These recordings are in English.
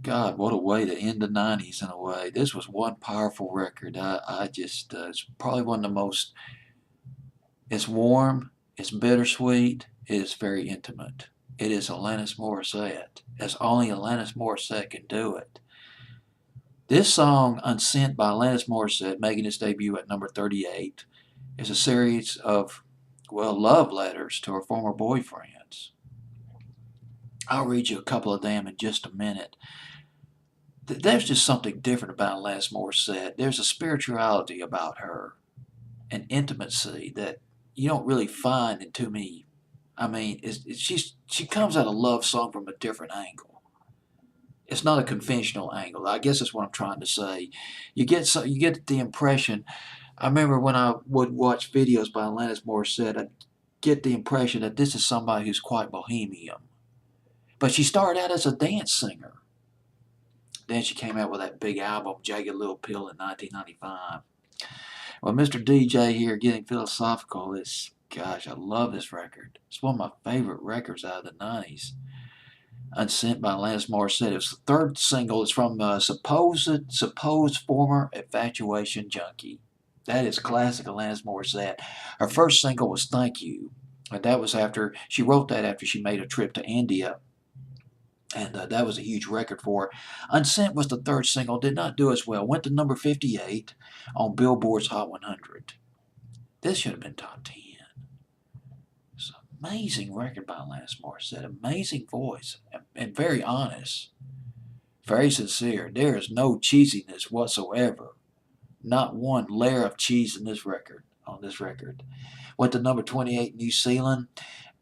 God, what a way to end the 90s in a way. This was one powerful record. I just, it's probably one of the most, it's warm, it's bittersweet, it is very intimate. It is Alanis Morissette, as only Alanis Morissette can do it. This song, Unsent by Alanis Morissette, making its debut at number 38, is a series of, well, love letters to her former boyfriends. I'll read you a couple of them in just a minute. There's just something different about Alanis Morissette. There's a spirituality about her, an intimacy that you don't really find in too many. I mean, she comes at a love song from a different angle. It's not a conventional angle. I guess that's what I'm trying to say. You get the impression. I remember when I would watch videos by Alanis Morissette, I get the impression that this is somebody who's quite bohemian. But she started out as a dance singer. Then she came out with that big album, Jagged Little Pill, in 1995. Well, Mr. Deejay here getting philosophical. Gosh, I love this record. It's one of my favorite records out of the 90s. Unsent by Alanis Morissette. It was the third single. It's from supposed former infatuation junkie. That is classic Alanis Morissette. Her first single was Thank You. And that was after, she wrote that after she made a trip to India. And that was a huge record for her. Unsent was the third single, did not do as well. Went to number 58 on Billboard's Hot 100. This should have been top 10. It's an amazing record by Alanis Morissette. Amazing voice and very honest. Very sincere. There is no cheesiness whatsoever. Not one layer of cheese in this record. On this record. Went to number 28 in New Zealand.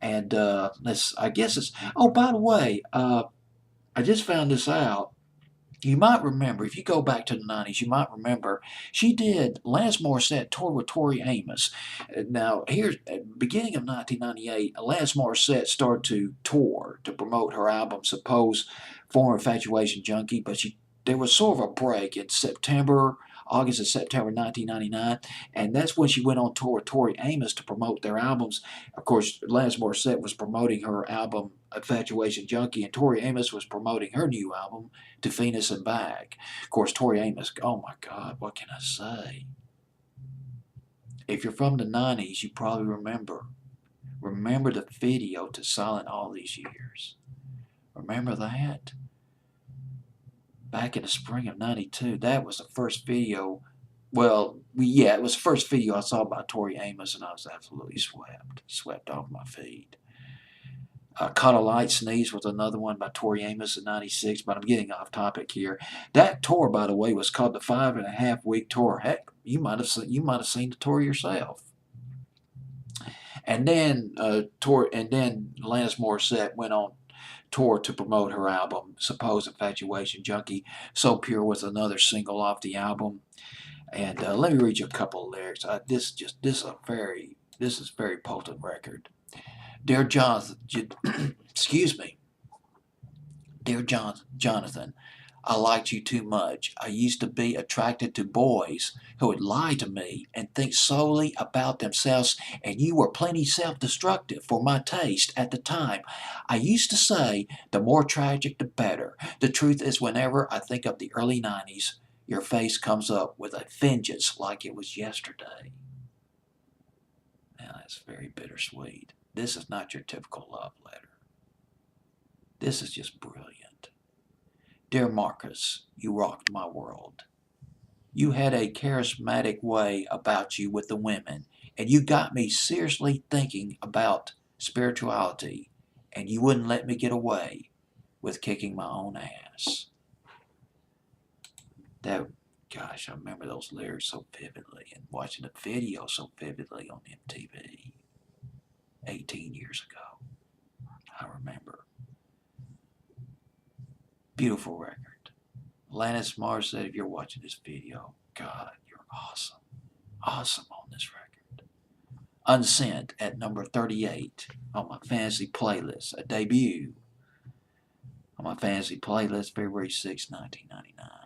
And I guess it's, oh, by the way, I just found this out. You might remember, if you go back to the 90s, you might remember Alanis Morissette toured with Tori Amos. Now, here's, at the beginning of 1998, Alanis Morissette started to tour to promote her album, Suppose Former Infatuation Junkie, but there was sort of a break in August and September 1999, and that's when she went on tour with Tori Amos to promote their albums. Of course, Alanis Morissette was promoting her album Infatuation Junkie, and Tori Amos was promoting her new album To Venus and Back. Of course, Tori Amos, oh my God, what can I say? If you're from the 90s, you probably remember the video to Silent All These Years. Remember that? Back in the spring of 92, that was the first video. Well, yeah, it was the first video I saw by Tori Amos, and I was absolutely swept off my feet. Caught a Light Sneeze was another one by Tori Amos in 96, but I'm getting off topic here. That tour, by the way, was called the 5.5-week tour. Heck, you might have seen the tour yourself. And then Alanis Morissette went on tour to promote her album, Supposed Infatuation Junkie. So Pure was another single off the album. And let me read you a couple of lyrics. This is a very potent record. Dear Jonathan, excuse me. Dear Jonathan, I liked you too much. I used to be attracted to boys who would lie to me and think solely about themselves, and you were plenty self-destructive for my taste at the time. I used to say, the more tragic, the better. The truth is, whenever I think of the early 90s, your face comes up with a vengeance like it was yesterday. Now, that's very bittersweet. This is not your typical love letter. This is just brilliant. Dear Marcus, you rocked my world. You had a charismatic way about you with the women, and you got me seriously thinking about spirituality, and you wouldn't let me get away with kicking my own ass. Gosh, I remember those lyrics so vividly, and watching the video so vividly on MTV 18 years ago. I remember. Beautiful record. Alanis Morissette, if you're watching this video, God, you're awesome. Awesome on this record. Unsent at number 38 on my fantasy playlist. A debut on my fantasy playlist, February 6, 1999.